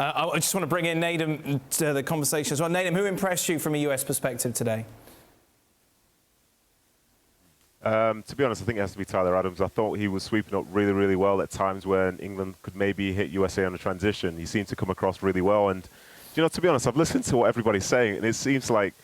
I just want to bring in Nedum to the conversation as well. Nedum, who impressed you from a US perspective today? To be honest, I think it has to be Tyler Adams. I thought he was sweeping up really, really well at times when England could maybe hit USA on a transition. He seemed to come across really well. And, you know, to be honest, I've listened to what everybody's saying, and it seems like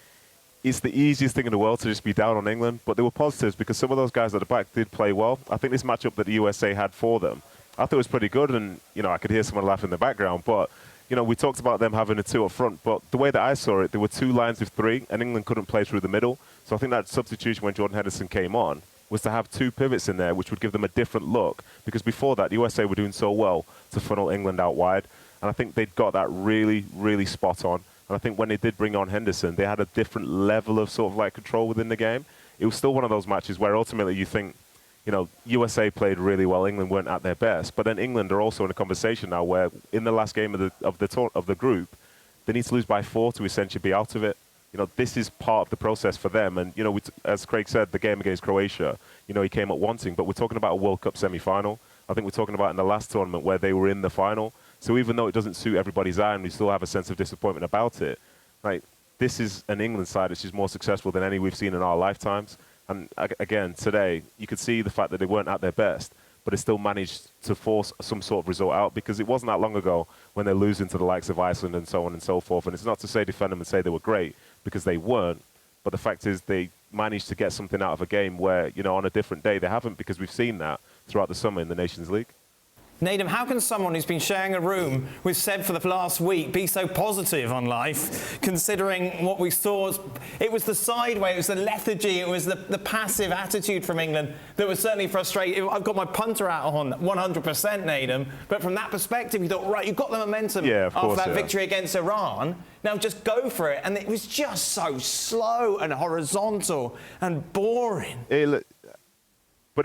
it's the easiest thing in the world to just be down on England. But there were positives because some of those guys at the back did play well. I think this matchup that the USA had for them, I thought it was pretty good. And, you know, I could hear someone laugh in the background. But, you know, we talked about them having a 2 up front. But the way that I saw it, there were 2 lines of 3, and England couldn't play through the middle. So I think that substitution when Jordan Henderson came on was to have 2 pivots in there, which would give them a different look. Because before that, the USA were doing so well to funnel England out wide. And I think they'd got that really, really spot on. And I think when they did bring on Henderson, they had a different level of sort of like control within the game. It was still one of those matches where ultimately you think, you know, USA played really well, England weren't at their best. But then England are also in a conversation now where in the last game of the group, they need to lose by 4 to essentially be out of it. You know, this is part of the process for them. And, you know, as Craig said, the game against Croatia, you know, he came up wanting. But we're talking about a World Cup semi-final. I think we're talking about in the last tournament where they were in the final. So even though it doesn't suit everybody's eye and we still have a sense of disappointment about it, like, this is an England side which is more successful than any we've seen in our lifetimes. And again, today, you could see the fact that they weren't at their best, but they still managed to force some sort of result out because it wasn't that long ago when they're losing to the likes of Iceland and so on and so forth. And it's not to say defend them and say they were great, because they weren't. But the fact is they managed to get something out of a game where, you know, on a different day they haven't, because we've seen that throughout the summer in the Nations League. Nedum, how can someone who's been sharing a room with Seb for the last week be so positive on life, considering what we saw? It was the sideway, it was the lethargy, it was the passive attitude from England that was certainly frustrating. I've got my punter out on 100%, Nedum, but from that perspective, you thought, right, you've got the momentum after that victory against Iran. Now just go for it. And it was just so slow and horizontal and boring. But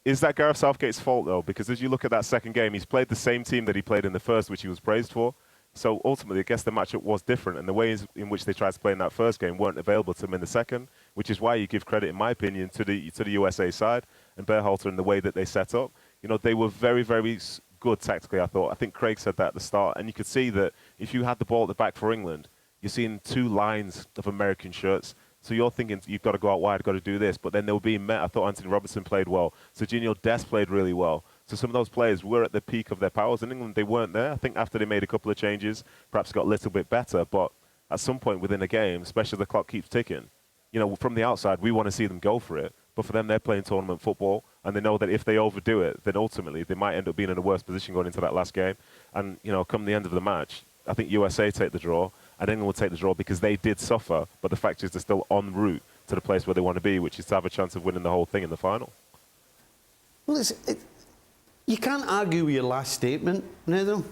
is that Gareth Southgate's fault, though? Because as you look at that second game, he's played the same team that he played in the first, which he was praised for. So ultimately, I guess the matchup was different, and the ways in which they tried to play in that first game weren't available to him in the second, which is why you give credit, in my opinion, to the USA side and Berhalter and the way that they set up. You know, they were very, very good tactically, I thought. I think Craig said that at the start, and you could see that if you had the ball at the back for England, you're seeing 2 lines of American shirts. So you're thinking, you've got to go out wide, got to do this. But then they were being met. I thought Anthony Robertson played well. Serginho Dest played really well. So some of those players were at the peak of their powers. In England, they weren't there. I think after they made a couple of changes, perhaps got a little bit better. But at some point within a game, especially the clock keeps ticking, you know, from the outside, we want to see them go for it. But for them, they're playing tournament football. And they know that if they overdo it, then ultimately they might end up being in a worse position going into that last game. And, you know, come the end of the match, I think USA take the draw. And England will take the draw because they did suffer, but the fact is they're still en route to the place where they want to be, which is to have a chance of winning the whole thing in the final. Well, you can't argue with your last statement, Nedum.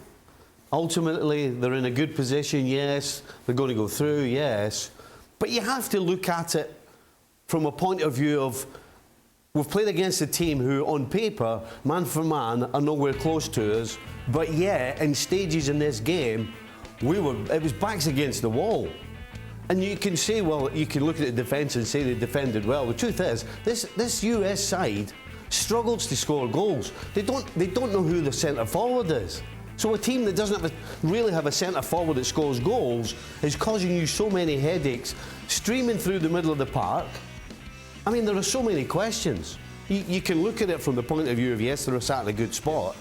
Ultimately, they're in a good position, yes. They're going to go through, yes. But you have to look at it from a point of view of, we've played against a team who, on paper, man for man, are nowhere close to us, but yet, in stages in this game, it was backs against the wall. And you can say, well, you can look at the defence and say they defended well. The truth is, this US side struggles to score goals. They don't know who the centre forward is. So a team that doesn't really have a centre forward that scores goals is causing you so many headaches, streaming through the middle of the park. I mean, there are so many questions. You can look at it from the point of view of, yes, they're sat in a good spot,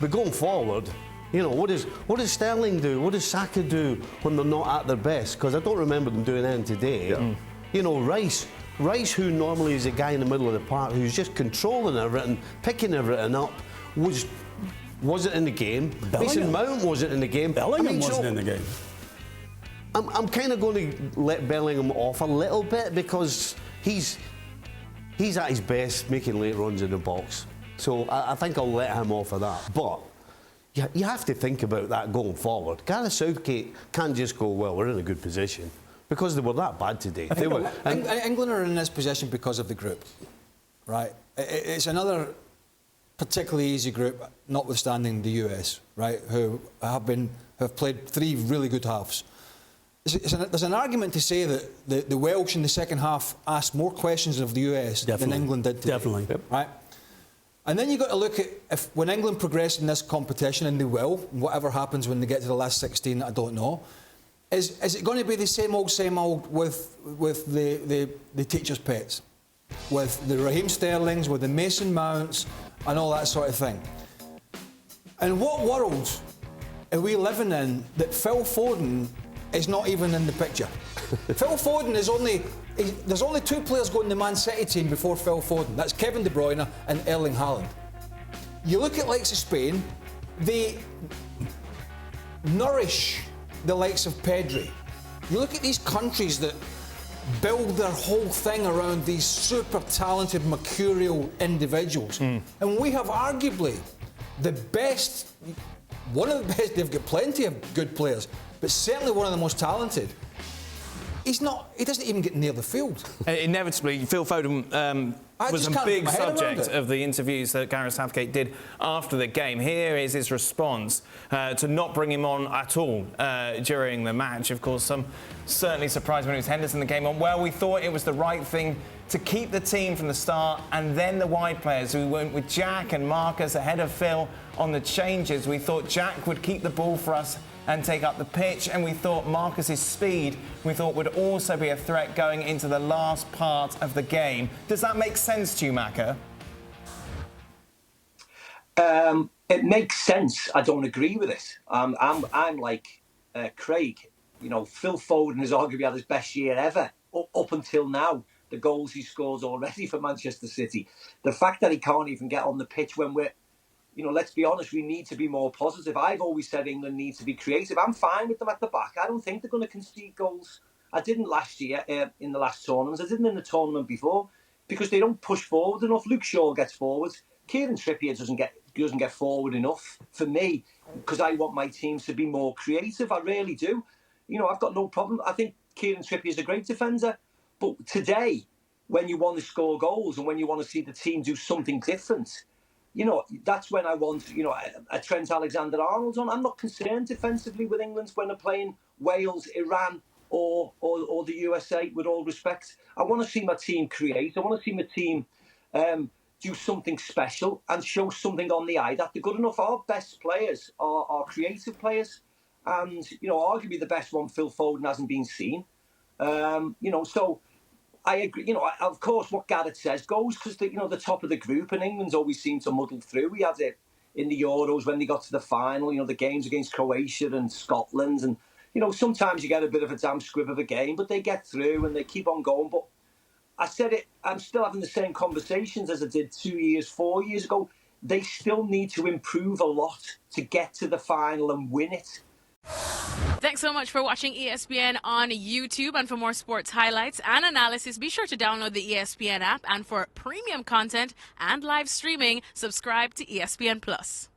but going forward, you know, what does Sterling do? What does Saka do when they're not at their best? Because I don't remember them doing anything today. Yeah. You know, Rice, who normally is a guy in the middle of the park who's just controlling everything, picking everything up, wasn't in the game. Mason Mount wasn't in the game. Bellingham wasn't in the game. I'm kind of going to let Bellingham off a little bit because he's at his best making late runs in the box. So I think I'll let him off of that. But you have to think about that going forward. Gareth Southgate can't just go, well, we're in a good position, because they were that bad today. England are in this position because of the group, right? It's another particularly easy group, notwithstanding the US, right, who have played 3 really good halves. There's an argument to say that the Welsh in the second half asked more questions of the US than England did today. Definitely. Right? And then you've got to look at when England progress in this competition, and they will, whatever happens when they get to the last 16, I don't know. Is it going to be the same old with the teachers' pets, with the Raheem Sterlings, with the Mason Mounts, and all that sort of thing? And what world are we living in that Phil Foden is not even in the picture? Phil Foden is there's only 2 players going to the Man City team before Phil Foden. That's Kevin De Bruyne and Erling Haaland. You look at likes of Spain, they nourish the likes of Pedri. You look at these countries that build their whole thing around these super talented, mercurial individuals. And we have arguably the best, one of the best, they've got plenty of good players, but certainly one of the most talented. He doesn't even get near the field. Inevitably, Phil Foden was a big subject of the interviews that Gareth Southgate did after the game. Here is his response to not bring him on at all during the match. Of course, some certainly surprised when it was Henderson that came on. Well, we thought it was the right thing to keep the team from the start, and then the wide players. We went with Jack and Marcus ahead of Phil on the changes. We thought Jack would keep the ball for us and take up the pitch, and we thought Marcus's speed would also be a threat going into the last part of the game. Does that make sense to you, Macca? It makes sense. I don't agree with it. I'm like Craig. You know, Phil Foden has arguably had his best year ever up until now. The goals he scores already for Manchester City. The fact that he can't even get on the pitch when we're, let's be honest, we need to be more positive. I've always said England needs to be creative. I'm fine with them at the back. I don't think they're going to concede goals. I didn't last year in the last tournaments. I didn't in the tournament before because they don't push forward enough. Luke Shaw gets forward. Kieran Trippier doesn't get forward enough for me because I want my teams to be more creative. I really do. I've got no problem. I think Kieran Trippier is a great defender. But today, when you want to score goals and when you want to see the team do something different, that's when I want, a Trent Alexander-Arnold on. I'm not concerned defensively with England when they're playing Wales, Iran or the USA, with all respect. I want to see my team create. I want to see my team do something special and show something on the eye that they're good enough. Our best players are creative players. And, arguably the best one, Phil Foden, hasn't been seen. So I agree. Of course, what Gareth says goes because the top of the group, and England's always seemed to muddle through. We had it in the Euros when they got to the final. The games against Croatia and Scotland, and sometimes you get a bit of a damn squib of a game, but they get through and they keep on going. But I said it. I'm still having the same conversations as I did 2 years, 4 years ago. They still need to improve a lot to get to the final and win it. Thanks so much for watching ESPN on YouTube, and for more sports highlights and analysis, be sure to download the ESPN app, and for premium content and live streaming, subscribe to ESPN Plus.